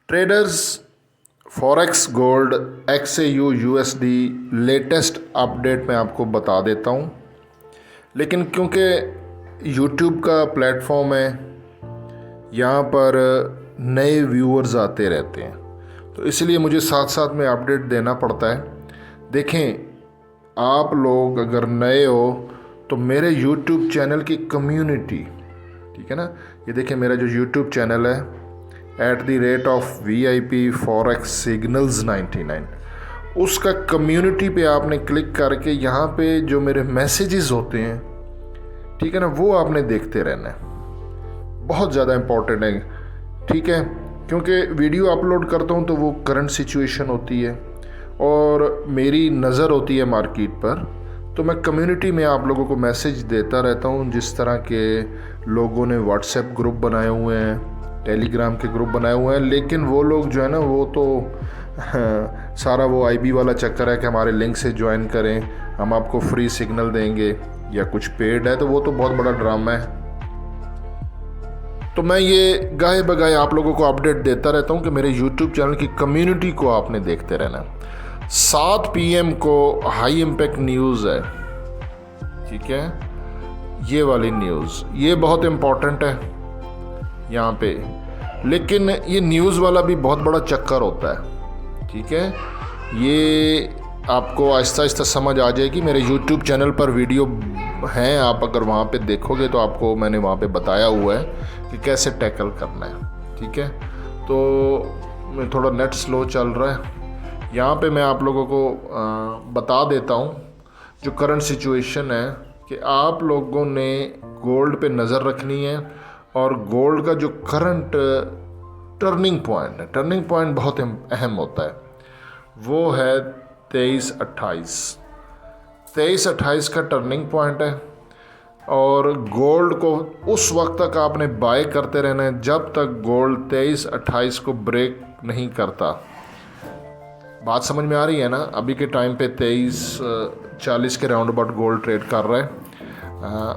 Traders forex gold XAU USD latest update मैं आपको बता देता हूँ, लेकिन क्योंकि YouTube का प्लेटफॉर्म है, यहाँ पर नए व्यूअर्स आते रहते हैं, तो इसलिए मुझे साथ साथ में अपडेट देना पड़ता है। देखें, आप लोग अगर नए हो तो मेरे YouTube चैनल की कम्युनिटी, ठीक है ना, ये देखें मेरा जो YouTube चैनल है @VIP Forex Signals 99, उसका कम्युनिटी पे आपने क्लिक करके यहाँ पे जो मेरे मैसेजेस होते हैं, ठीक है ना, वो आपने देखते रहना है। बहुत ज़्यादा इम्पोर्टेंट है, ठीक है, क्योंकि वीडियो अपलोड करता हूँ तो वो करंट सिचुएशन होती है और मेरी नज़र होती है मार्केट पर, तो मैं कम्युनिटी में आप लोगों को मैसेज देता रहता हूँ। जिस तरह के लोगों ने व्हाट्सएप ग्रुप बनाए हुए हैं, टेलीग्राम के ग्रुप बनाए हुए हैं, लेकिन वो लोग जो है ना, वो तो सारा वो IB वाला चक्कर है कि हमारे लिंक से ज्वाइन करें, हम आपको फ्री सिग्नल देंगे या कुछ पेड है, तो वो तो बहुत बड़ा ड्रामा है। तो मैं ये गाहे बगाए आप लोगों को अपडेट देता रहता हूँ कि मेरे YouTube चैनल की कम्युनिटी को आपने देखते रहना। 7 PM को हाई इम्पैक्ट न्यूज़ है, ठीक है, ये वाली न्यूज़, ये बहुत इम्पोर्टेंट है यहाँ पे, लेकिन ये न्यूज़ वाला भी बहुत बड़ा चक्कर होता है, ठीक है। ये आपको आहिस्ता आहिस्ता समझ आ जाएगी। मेरे YouTube चैनल पर वीडियो हैं, आप अगर वहाँ पे देखोगे तो आपको मैंने वहाँ पे बताया हुआ है कि कैसे टैकल करना है, ठीक है। तो थोड़ा नेट स्लो चल रहा है, यहाँ पे मैं आप लोगों को बता देता हूँ जो करंट सिचुएशन है कि आप लोगों ने गोल्ड पे नज़र रखनी है, और गोल्ड का जो करंट टर्निंग पॉइंट है, टर्निंग पॉइंट बहुत अहम होता है, वो है 23-28 का टर्निंग पॉइंट है। और गोल्ड को उस वक्त तक आपने बाय करते रहना है जब तक गोल्ड 23-28 को ब्रेक नहीं करता। बात समझ में आ रही है ना? अभी के टाइम पे 23-40 के राउंड अबाउट गोल्ड ट्रेड कर रहा है।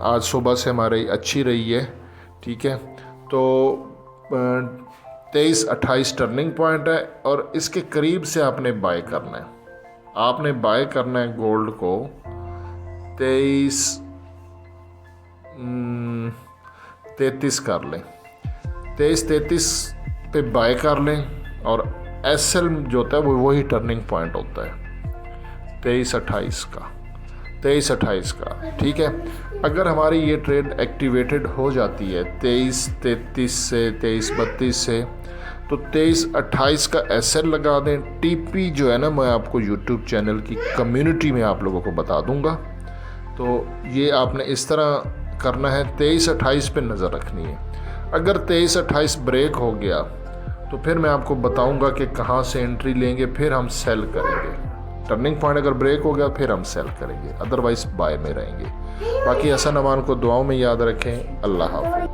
आज सुबह से हमारी अच्छी रही है, ठीक है। तो 23-28 टर्निंग पॉइंट है और इसके करीब से आपने बाय करना है। आपने बाय करना है गोल्ड को 23-33 कर लें, 23-33 पे बाय कर लें, और SL जो होता है वो वही टर्निंग पॉइंट होता है 23-28 का, ठीक है। अगर हमारी ये ट्रेड एक्टिवेटेड हो जाती है 23-33 से 23-32 से, तो 23-28 का SL लगा दें। TP जो है ना, मैं आपको YouTube चैनल की कम्युनिटी में आप लोगों को बता दूंगा। तो ये आपने इस तरह करना है, 23-28 पे नज़र रखनी है। अगर 23-28 ब्रेक हो गया तो फिर मैं आपको बताऊंगा कि कहाँ से एंट्री लेंगे, फिर हम सेल करेंगे। टर्निंग पॉइंट अगर ब्रेक हो गया फिर हम सेल करेंगे, अदरवाइज बाय में रहेंगे। बाकी हसन अमान को दुआओं में याद रखें। अल्लाह हाफ़िज़।